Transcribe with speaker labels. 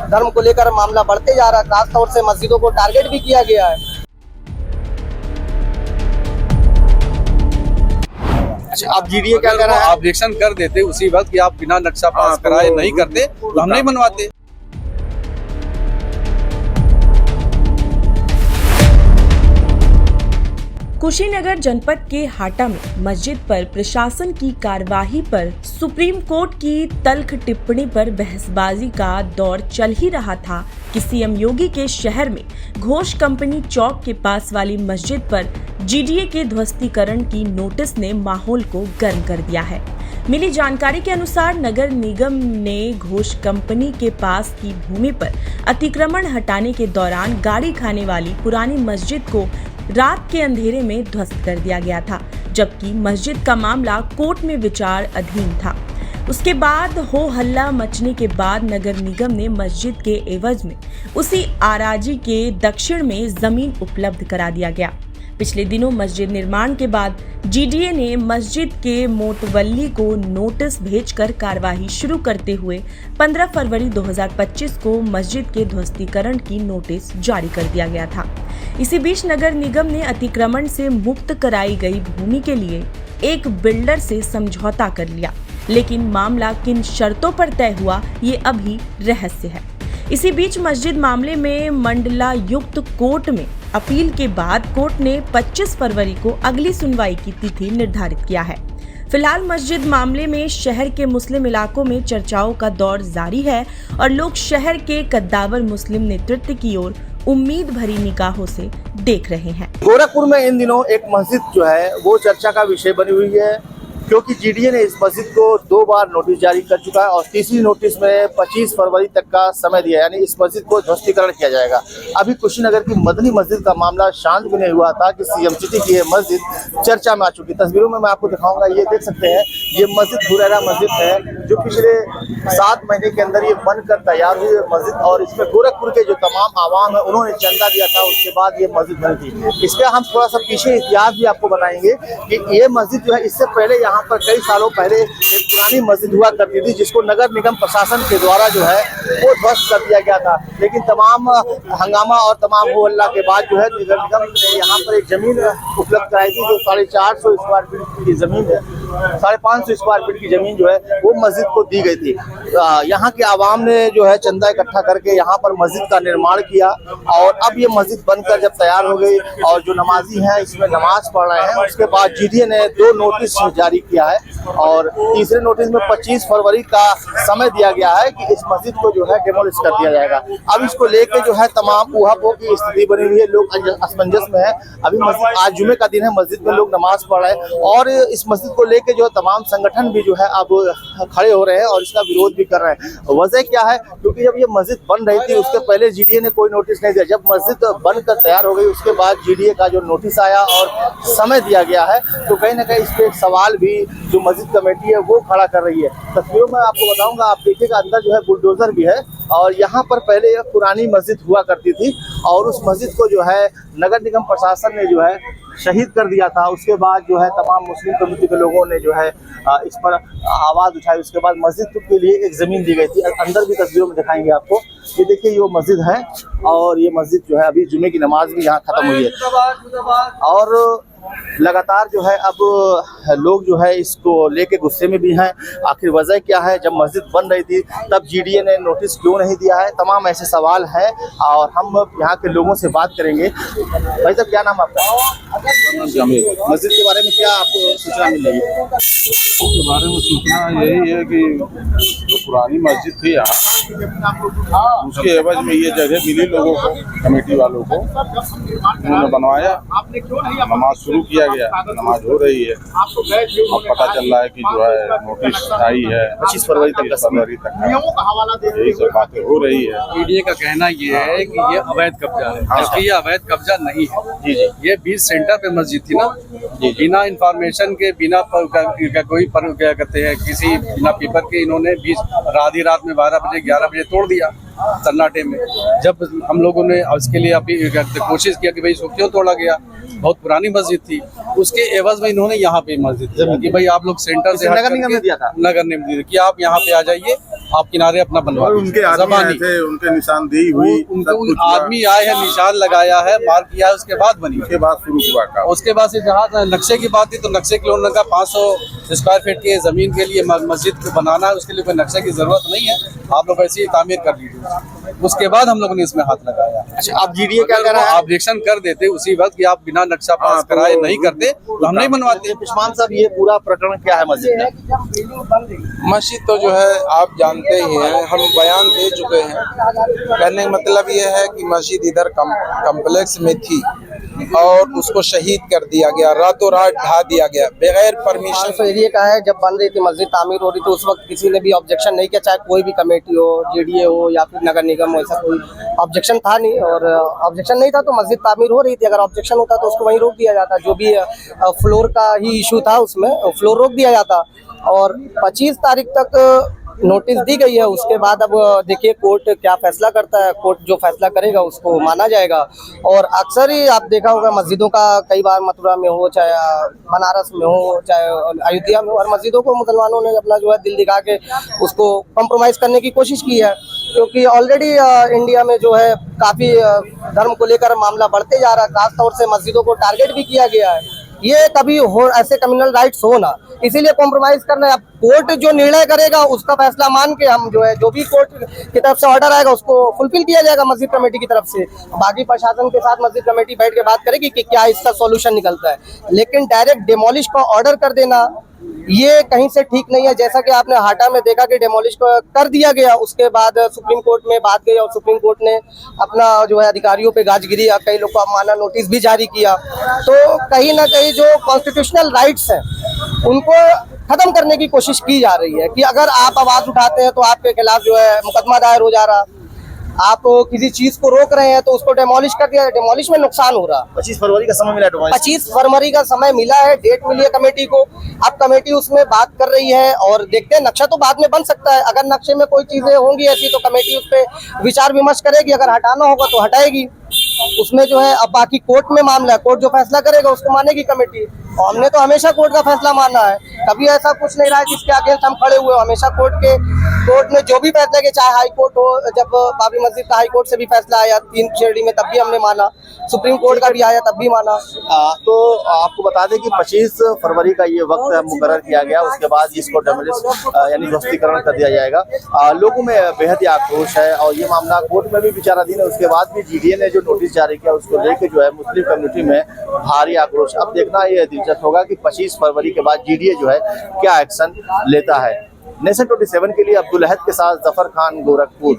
Speaker 1: धर्म को लेकर मामला बढ़ते जा रहा है। खासतौर से मस्जिदों को टारगेट भी किया गया है।
Speaker 2: आप जीडीए क्या कर रहा है?
Speaker 3: ऑब्जेक्शन कर देते उसी वक्त कि आप बिना नक्शा पास कराए नहीं करते तो हम नहीं बनवाते।
Speaker 4: कुशीनगर जनपद के हाटा में मस्जिद पर प्रशासन की कार्यवाही पर सुप्रीम कोर्ट की तल्ख टिप्पणी पर बहसबाजी का दौर चल ही रहा था कि सीएम योगी के शहर में घोष कंपनी चौक के पास वाली मस्जिद पर जीडीए के ध्वस्तीकरण की नोटिस ने माहौल को गर्म कर दिया है। मिली जानकारी के अनुसार नगर निगम ने घोष कंपनी के पास की भूमि पर अतिक्रमण हटाने के दौरान गाड़ी खाने वाली पुरानी मस्जिद को रात के अंधेरे में ध्वस्त कर दिया गया था, जबकि मस्जिद का मामला कोर्ट में विचार अधीन था। उसके बाद हो हल्ला मचने के बाद नगर निगम ने मस्जिद के एवज में उसी आराजी के दक्षिण में जमीन उपलब्ध करा दिया गया। पिछले दिनों मस्जिद निर्माण के बाद जीडीए ने मस्जिद के मोटवल्ली को नोटिस भेजकर कार्यवाही शुरू करते हुए 15 फरवरी 2025 को मस्जिद के ध्वस्तीकरण की नोटिस जारी कर दिया गया था। इसी बीच नगर निगम ने अतिक्रमण से मुक्त कराई गई भूमि के लिए एक बिल्डर से समझौता कर लिया, लेकिन मामला किन शर्तों पर तय हुआ ये अभी रहस्य है। इसी बीच मस्जिद मामले में मंडलायुक्त कोर्ट में अपील के बाद कोर्ट ने 25 फरवरी को अगली सुनवाई की तिथि निर्धारित किया है। फिलहाल मस्जिद मामले में शहर के मुस्लिम इलाकों में चर्चाओं का दौर जारी है और लोग शहर के कद्दावर मुस्लिम नेतृत्व की ओर उम्मीद भरी निगाहों से देख रहे हैं।
Speaker 2: गोरखपुर में इन दिनों एक मस्जिद जो है वो चर्चा का विषय बनी हुई है, क्योंकि जीडीए ने इस मस्जिद को 2 बार नोटिस जारी कर चुका है और तीसरी नोटिस में 25 फरवरी तक का समय दिया है, यानी इस मस्जिद को ध्वस्तीकरण किया जाएगा। अभी कुशीनगर की मदनी मस्जिद का मामला शांत भी नहीं हुआ था कि सीएम सिटी की ये मस्जिद चर्चा में आ चुकी। तस्वीरों में मैं आपको दिखाऊंगा, ये देख सकते हैं ये मस्जिद हुरैरा मस्जिद है जो पिछले 7 महीने के अंदर ये बनकर तैयार हुई मस्जिद, और इसमें गोरखपुर के जो तमाम आवाम है उन्होंने चंदा दिया था, उसके बाद ये मस्जिद बनी थी। इसका हम थोड़ा सा पीछे इतिहास भी आपको बताएंगे कि ये मस्जिद जो है इससे पहले यहाँ पर कई सालों पहले एक पुरानी मस्जिद हुआ करती थी जिसको नगर निगम प्रशासन के द्वारा जो है वो ध्वस्त कर दिया गया था, लेकिन तमाम हंगामा और तमाम हो हल्ला के बाद जो है नगर निगम ने यहाँ पर एक जमीन उपलब्ध कराई थी जो 450 स्क्वायर फीट की जमीन है, 550 स्क्वायर फीट की जमीन जो है वो मस्जिद को दी गई थी। यहाँ के आवाम ने जो है चंदा इकट्ठा करके यहाँ पर मस्जिद का निर्माण किया और अब ये मस्जिद बनकर जब तैयार हो गई और जो नमाजी हैं इसमें नमाज पढ़ रहे हैं, उसके बाद जीडीए ने 2 नोटिस जारी किया है और तीसरे नोटिस में 25 फरवरी का समय दिया गया है कि इस मस्जिद को जो है डिमोलिश कर दिया जाएगा। अब इसको लेके जो है तमाम ऊहापोह की स्थिति बनी हुई है, लोग असमंजस में है। अभी मस्जिद आज जुमे का दिन है, मस्जिद में लोग नमाज पढ़ रहे हैं और इस मस्जिद को लेके जो तमाम संगठन भी जो है अब खड़े हो रहे हैं और इसका विरोध भी कर रहे हैं। वजह क्या है? क्योंकि जब ये मस्जिद बन रही थी उसके पहले जीडीए ने कोई नोटिस नहीं दिया। जब मस्जिद बनकर तैयार हो गई उसके बाद जीडीए का जो नोटिस आया और समय दिया गया है, तो कहीं ना कहीं इस पे एक सवाल भी जो मस्जिद कमेटी है वो खड़ा कर रही है। तस्वीरों में आपको बताऊंगा, आप देखिएगा अंदर जो है बुलडोजर भी है और यहाँ पर पहले एक पुरानी मस्जिद हुआ करती थी और उस मस्जिद को जो है नगर निगम प्रशासन ने जो है शहीद कर दिया था। उसके बाद जो है तमाम मुस्लिम कम्युनिटी के लोगों ने जो है इस पर आवाज़ उठाई। उसके बाद मस्जिद के लिए एक ज़मीन दी गई थी। अंदर भी तस्वीरों में दिखाएंगे आपको। ये देखिए ये मस्जिद है और ये मस्जिद जो है अभी जुमे की नमाज भी यहाँ ख़त्म हुई है और लगातार जो है अब लोग जो है इसको लेके गुस्से में भी हैं। आखिर वजह क्या है? जब मस्जिद बन रही थी तब जीडीए ने नोटिस क्यों नहीं दिया है? तमाम ऐसे सवाल हैं और हम यहाँ के लोगों से बात करेंगे। भाई साहब क्या नाम आपका? मस्जिद के बारे में क्या आपको सूचना मिल रही है?
Speaker 3: इसके बारे में सूचना यही है कि जो पुरानी मस्जिद थी यहाँ, उसके एवज में ये जगह मिली लोगों को, कमेटी वालों को, उन्होंने बनवाया, नमाज शुरू किया गया, नमाज हो रही है। अब पता चल रहा है कि जो है नोटिस आई है 25 फरवरी तक यही सब बातें हो रही है।
Speaker 5: मीडिया का कहना ये है कि ये अवैध कब्जा है, जबकि ये अवैध कब्जा नहीं है।
Speaker 2: जी जी,
Speaker 5: ये बीच सेंटर पे मस्जिद थी ना, बिना इंफॉर्मेशन के, बिना कोई क्या कहते हैं किसी बिना पेपर के इन्होंने बीच आधी रात में 12 बजे 11 बजे तोड़ दिया सन्नाटे में। जब हम लोगों ने इसके लिए कोशिश किया कि भाई इसको क्यों तोड़ा गया, बहुत पुरानी मस्जिद थी, उसके एवज में इन्होंने यहाँ पे मस्जिद कि भाई आप लोग सेंटर से
Speaker 2: नगर निगम ने दिया था,
Speaker 5: नगर निगम ने कि आप यहाँ पे आ जाइए आप किनारे अपना बनवा
Speaker 3: और
Speaker 5: दीजिए।
Speaker 3: उनके आदमी आए
Speaker 5: ज़बानी।
Speaker 3: थे, उनके निशानदेही हुई,
Speaker 5: उनके
Speaker 3: सब कुछ हुआ।
Speaker 5: आदमी आए हैं, निशान लगाया है, मार्क किया है, उसके बाद बनी।
Speaker 3: उसके बाद शुरू हुआ काम।
Speaker 5: उसके बाद से जहाँ नक्शे की बात थी तो नक्शे के लिए उन्होंने कहा 500 स्क्वायर फीट की ज़मीन के लिए मस्जिद को बनाना है, उसके लिए कोई नक्शे की ज़रूरत नहीं है, आप लोग ऐसे ही तामीर कर लीजिए। उसके बाद हम लोगों ने इसमें हाथ लगाया।
Speaker 2: अच्छा, अब जीडीए क्या कर रहा है?
Speaker 5: ऑब्जेक्शन कर देते उसी वक्त कि आप बिना नक्शा पास
Speaker 3: हाँ,
Speaker 5: कराए
Speaker 3: तो
Speaker 5: नहीं करते तो हम नहीं बनवाते।
Speaker 2: उस्मान साहब, ये पूरा प्रकरण क्या है मस्जिद में?
Speaker 6: मस्जिद तो जो है आप जानते ही हैं, हम बयान दे चुके हैं। कहने का मतलब ये है कि मस्जिद इधर कम्प्लेक्स में थी और उसको शहीद कर दिया गया, रातों रात ढा दिया गया बगैर परमिशन।
Speaker 1: तो एरिया का है, जब बन रही थी मस्जिद तामीर हो रही थी उस वक्त किसी ने भी ऑब्जेक्शन नहीं किया, चाहे कोई भी कमेटी हो, जेडीए हो या फिर नगर निगम हो, ऐसा कोई ऑब्जेक्शन था नहीं। और ऑब्जेक्शन नहीं था तो मस्जिद तामीर हो रही थी। अगर ऑब्जेक्शन होता तो उसको वहीं रोक दिया जाता। जो भी फ्लोर का ही इशू था उसमें फ्लोर रोक दिया जाता। और 25 तारीख तक नोटिस दी गई है। उसके बाद अब देखिए कोर्ट क्या फैसला करता है। कोर्ट जो फैसला करेगा उसको माना जाएगा। और अक्सर ही आप देखा होगा मस्जिदों का, कई बार मथुरा में हो, चाहे बनारस में हो, चाहे अयोध्या में हो, और मस्जिदों को मुसलमानों ने अपना जो है दिल दिखा के उसको कॉम्प्रोमाइज़ करने की कोशिश की है। क्योंकि ऑलरेडी इंडिया में जो है काफ़ी धर्म को लेकर मामला बढ़ते जा रहा है। खासतौर से मस्जिदों को टारगेट भी किया गया है। ये कभी हो ऐसे कम्युनल राइट्स हो ना, इसीलिए कॉम्प्रोमाइज करना है। अब कोर्ट जो निर्णय करेगा उसका फैसला मान के हम जो है, जो भी कोर्ट की तरफ से ऑर्डर आएगा उसको फुलफिल किया जाएगा मस्जिद कमेटी की तरफ से। बाकी प्रशासन के साथ मस्जिद कमेटी बैठ के बात करेगी कि क्या इसका सॉल्यूशन निकलता है। लेकिन डायरेक्ट डिमोलिश का ऑर्डर कर देना ये कहीं से ठीक नहीं है। जैसा कि आपने हाटा में देखा कि डिमोलिश कर दिया गया, उसके बाद सुप्रीम कोर्ट में बात गई और सुप्रीम कोर्ट ने अपना जो है अधिकारियों पे गाजगिरी या कई लोग को अवमानना नोटिस भी जारी किया। तो कहीं ना कहीं जो कॉन्स्टिट्यूशनल राइट्स हैं उनको खत्म करने की कोशिश की जा रही है कि अगर आप आवाज उठाते हैं तो आपके खिलाफ जो है मुकदमा दायर हो जा रहा। आप किसी चीज को रोक रहे हैं तो उसको डेमोलिश कर दिया, डेमोलिश में नुकसान हो रहा।
Speaker 2: 25 फरवरी का समय मिला है।
Speaker 1: 25 फरवरी का समय मिला है, डेट मिली है कमेटी को। अब कमेटी उसमें बात कर रही है और देखते हैं। नक्शा तो बाद में बन सकता है, अगर नक्शे में कोई चीजें होंगी ऐसी तो कमेटी उस पर विचार विमर्श करेगी। अगर हटाना होगा तो हटाएगी। उसमें जो है अब बाकी कोर्ट में मामला है, कोर्ट जो फैसला करेगा उसको मानेगी कमेटी। और हमने तो हमेशा कोर्ट का फैसला माना है, कभी ऐसा कुछ नहीं रहा है जिसके अगेंस्ट हम खड़े हुए। हमेशा कोर्ट ने जो भी फैसला किया, चाहे हाई कोर्ट हो, जब बाबरी मस्जिद का हाई कोर्ट से भी फैसला आया 3 श्रेणी में तब भी हमने माना, सुप्रीम कोर्ट का भी आया तब भी माना।
Speaker 2: तो आपको बता दें कि 25 फरवरी का ये वक्त मुकर्रर किया गया। उसके बाद इसको डेमोलिश यानी ध्वस्तीकरण कर दिया जाएगा। लोगों में बेहद ही आक्रोश है और ये मामला कोर्ट में भी विचाराधीन है। उसके बाद भी जीडीए ने जो नोटिस जारी किया उसको लेके जो है मुस्लिम कम्युनिटी में भारी आक्रोश। अब देखना ये दिलचस्प होगा कि 25 फरवरी के बाद जीडीए जो है क्या एक्शन लेता है। नेशन 27 के लिए अब्दुल अहद के साथ जफर खान, गोरखपुर।